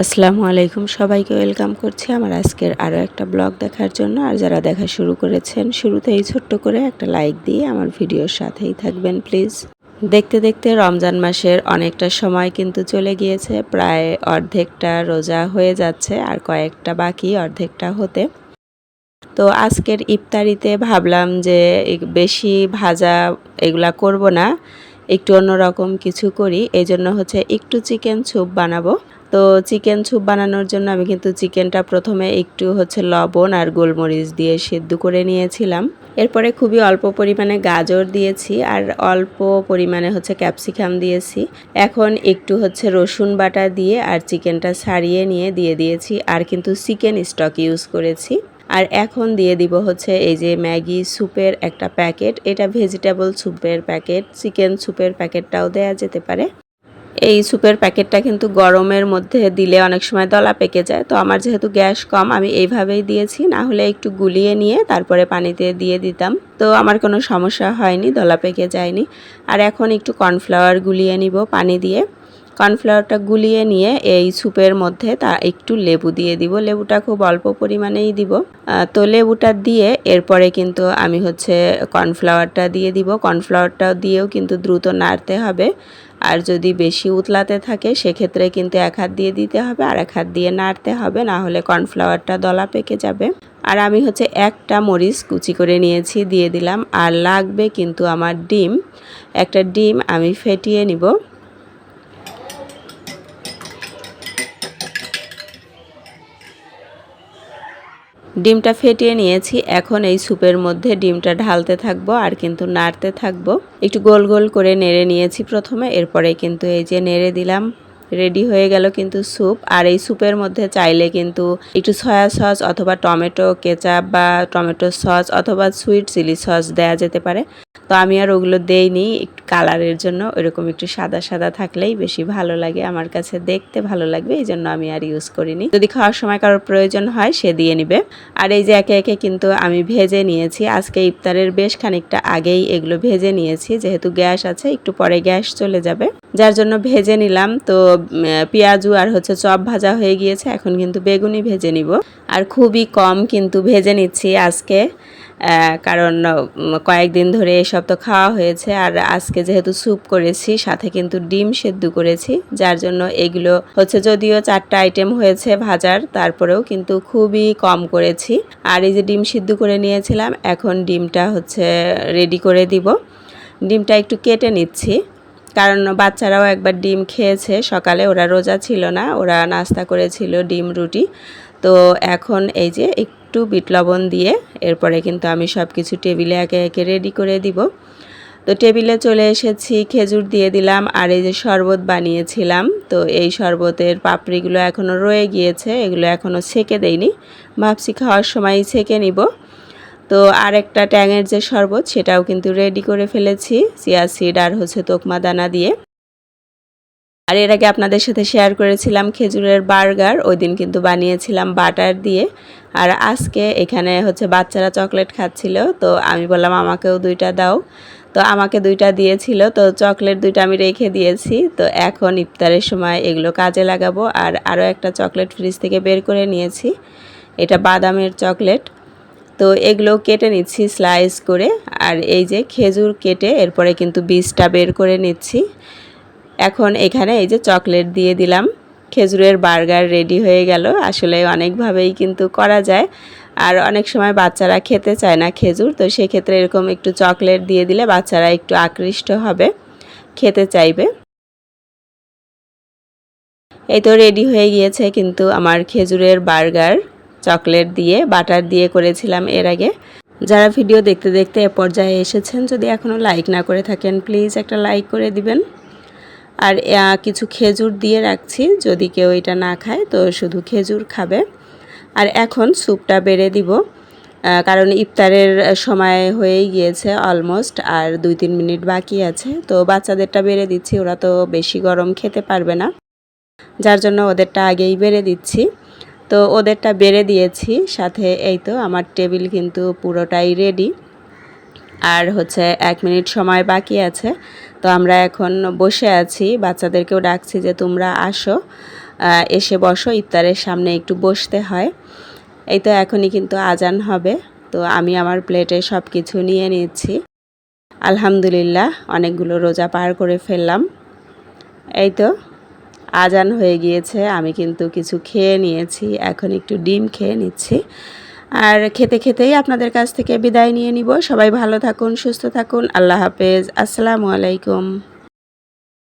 আসসালামু আলাইকুম, সবাইকে ওয়েলকাম করছি আমার আজকের আরও একটা ব্লগ দেখার জন্য। আর যারা দেখা শুরু করেছেন শুরুতেই ছোট্ট করে একটা লাইক দিয়ে আমার ভিডিওর সাথেই থাকবেন প্লিজ। দেখতে দেখতে রমজান মাসের অনেকটা সময় কিন্তু চলে গিয়েছে, প্রায় অর্ধেকটা রোজা হয়ে যাচ্ছে আর কয়েকটা বাকি অর্ধেকটা হতে। তো আজকের ইফতারিতে ভাবলাম যে বেশি ভাজা এগুলা করব না, একটু অন্যরকম কিছু করি। এই জন্য একটু চিকেন স্যুপ বানাবো। তো চিকেন স্যুপ বানানোর জন্য আমি কিন্তু চিকেনটা প্রথমে একটু লবণ আর গোলমরিচ দিয়ে সেদ্ধ করে নিয়েছিলাম। এরপরে খুবই অল্প পরিমাণে গাজর দিয়েছি আর অল্প পরিমাণে ক্যাপসিকাম দিয়েছি। এখন একটু রসুন বাটা দিয়ে আর চিকেনটা ছাড়িয়ে নিয়ে দিয়ে দিয়েছি, আর কিন্তু চিকেন স্টক ইউজ করেছি। আর এখন দিয়ে দিব এই যে ম্যাগি স্যুপের একটা প্যাকেট, এটা ভেজিটেবল স্যুপের প্যাকেট, চিকেন স্যুপের প্যাকেটটাও দেয়া যেতে পারে। এই স্যুপের প্যাকেটটা কিন্তু গরমের মধ্যে দিলে অনেক সময় দলা পেকে যায়, তো আমার যেহেতু গ্যাস কম আমি এইভাবেই দিয়েছি, না হলে একটু গুলিয়ে নিয়ে তারপরে পানিতে দিয়ে দিতাম, তো আমার কোনো সমস্যা হয়নি, দলা পেকে যায়নি। আর এখন একটু কর্নফ্লাওয়ার গুলিয়ে নিব পানি দিয়ে। কর্নফ্লাওয়ারটা গুলিয়ে নিয়ে এই স্যুপের মধ্যে তা একটু লেবু দিয়ে দিব, লেবুটা খুব অল্প পরিমাণেই দিব। তো লেবুটা দিয়ে এরপরে কিন্তু আমি কর্নফ্লাওয়ারটা দিয়ে দিব। কর্নফ্লাওয়ারটা দিয়েও কিন্তু দ্রুত নাড়তে হবে, আর যদি বেশি উতলাতে থাকে সেক্ষেত্রে কিন্তু এক হাত দিয়ে দিতে হবে আর এক হাত দিয়ে নাড়তে হবে, না হলে কর্নফ্লাওয়ারটা দলা পেকে যাবে। আর আমি একটা মরিচ কুচি করে নিয়েছি, দিয়ে দিলাম। আর লাগবে কিন্তু আমার ডিম, একটা ডিম আমি ফেটিয়ে নিব। ডিমটা ফেটিয়ে নিয়েছি, এখন এই স্যুপের মধ্যে ডিমটা ঢালতে থাকবো আর কিন্তু নাড়তে থাকবো। একটু গোল গোল করে নেড়ে নিয়েছি প্রথমে, এরপরে কিন্তু এই যে নেড়ে দিলাম। রেডি হয়ে গেল কিন্তু স্যুপ। আর এই স্যুপের মধ্যে চাইলে কিন্তু একটু সয়া সস অথবা টমেটো কেচাপ বা টমেটো সস অথবা সুইট চিলি সস দেয়া যেতে পারে, তো আমি আর ওগুলো দেইনি, একটু কালারের জন্য। ওইরকম একটু সাদা সাদা থাকলেই বেশি ভালো লাগে, আমার কাছে দেখতে ভালো লাগবে, এই জন্য আমি আর ইউজ করিনি। যদি খাওয়ার সময় কারোর প্রয়োজন হয় সে দিয়ে নিবে। আর এই যে একে একে কিন্তু আমি ভেজে নিয়েছি, আজকে ইফতারের বেশ খানিকটা আগেই এগুলো ভেজে নিয়েছি, যেহেতু গ্যাস আছে একটু পরে গ্যাস চলে যাবে, যার জন্য ভেজে নিলাম। তো পেঁয়াজু আর চপ ভাজা হয়ে গিয়েছে, এখন কিন্তু বেগুনি ভেজে নিব। আর খুবই কম কিন্তু ভেজে নিচ্ছি আজকে, কারণ কয়েকদিন ধরে এসব তো খাওয়া হয়েছে। আর আজকে যেহেতু স্যুপ করেছি সাথে কিন্তু ডিম সেদ্ধ করেছি, যার জন্য এগুলো যদিও 4টা আইটেম হয়েছে ভাজার, তারপরেও কিন্তু খুবই কম করেছি। আর এই যে ডিম সিদ্ধ করে নিয়েছিলাম, এখন ডিমটা রেডি করে দিব। ডিমটা একটু কেটে নিচ্ছি, কারণ বাচ্চারাও একবার ডিম খেয়েছে সকালে, ওরা রোজা ছিল না, ওরা নাস্তা করেছিল ডিম রুটি। তো এখন এই যে একটু বিট লবণ দিয়ে এরপরে কিন্তু আমি সব কিছু টেবিলে একে একে রেডি করে দিব। তো টেবিলে চলে এসেছি, খেজুর দিয়ে দিলাম। আর এই যে শরবত বানিয়েছিলাম, তো এই শরবতের পাপড়িগুলো এখনও রয়ে গিয়েছে, এগুলো এখনও ছেঁকে দেইনি, ভাবছি খাওয়ার সময় ছেঁকে নিব। তো আর একটা ট্যাঙের যে শরবত সেটাও কিন্তু রেডি করে ফেলেছি, চিয়া সিড আর তোকমা দানা দিয়ে। আর এর আগে আপনাদের সাথে শেয়ার করেছিলাম খেজুরের বার্গার, ওই দিন কিন্তু বানিয়েছিলাম বাটার দিয়ে। আর আজকে এখানে বাচ্চারা চকলেট খাচ্ছিল, তো আমি বললাম আমাকেও 2টা দাও, তো আমাকে 2টা দিয়েছিল, তো চকলেট 2টা আমি রেখে দিয়েছি। তো এখন ইফতারের সময় এগুলো কাজে লাগাবো। আর আরও একটা চকলেট ফ্রিজ থেকে বের করে নিয়েছি, এটা বাদামের চকলেট। তো এগুলো কেটে নিচ্ছি স্লাইস করে, আর এই যে খেজুর কেটে এরপরে কিন্তু বীজটা বের করে নিচ্ছি। এখন এখানে এই যে চকলেট দিয়ে দিলাম, খেজুরের বার্গার রেডি হয়ে গেল। আসলে অনেকভাবেই কিন্তু করা যায়, আর অনেক সময় বাচ্চারা খেতে চায় না খেজুর, তো সেক্ষেত্রে এরকম একটু চকলেট দিয়ে দিলে বাচ্চারা একটু আকৃষ্ট হবে, খেতে চাইবে। এই তো রেডি হয়ে গিয়েছে কিন্তু আমার খেজুরের বার্গার, চকলেট দিয়ে বাটার দিয়ে করেছিলাম এর আগে। যারা ভিডিও দেখতে দেখতে এ পর্যায়ে এসেছেন, যদি এখনও লাইক না করে থাকেন প্লিজ একটা লাইক করে দিবেন। আর কিছু খেজুর দিয়ে রাখছি, যদি কেউ এটা না খায় তো শুধু খেজুর খাবে। আর এখন স্যুপটা বেড়ে দিব, কারণ ইফতারের সময় হয়েই গিয়েছে অলমোস্ট, আর 2-3 মিনিট বাকি আছে। তো বাচ্চাদেরটা বেড়ে দিচ্ছি, ওরা তো বেশি গরম খেতে পারবে না, যার জন্য ওদেরটা আগেই বেড়ে দিচ্ছি। তো ওদেরটা বেড়ে দিয়েছি, সাথে এই তো আমার টেবিল কিন্তু পুরোটাই রেডি। আর 1 মিনিট সময় বাকি আছে, তো আমরা এখন বসে আছি, বাচ্চাদেরকেও ডাকছি যে তোমরা আসো। এসে বসো, ইফতারের সামনে একটু বসতে হয়। এই তো এখনই কিন্তু আজান হবে, তো আমি আমার প্লেটে সব কিছু নিয়ে নিচ্ছি। আলহামদুলিল্লাহ অনেকগুলো রোজা পার করে ফেললাম। এই তো আজান হয়ে গিয়েছে, আমি কিন্তু কিছু খেয়ে নিয়েছি, এখন একটু ডিম খেয়ে নিচ্ছি। আর খেতে খেতেই আপনাদের কাছ থেকে বিদায় নিয়ে নিব। সবাই ভালো থাকুন, সুস্থ থাকুন। আল্লাহ হাফেজ। আসসালামু আলাইকুম।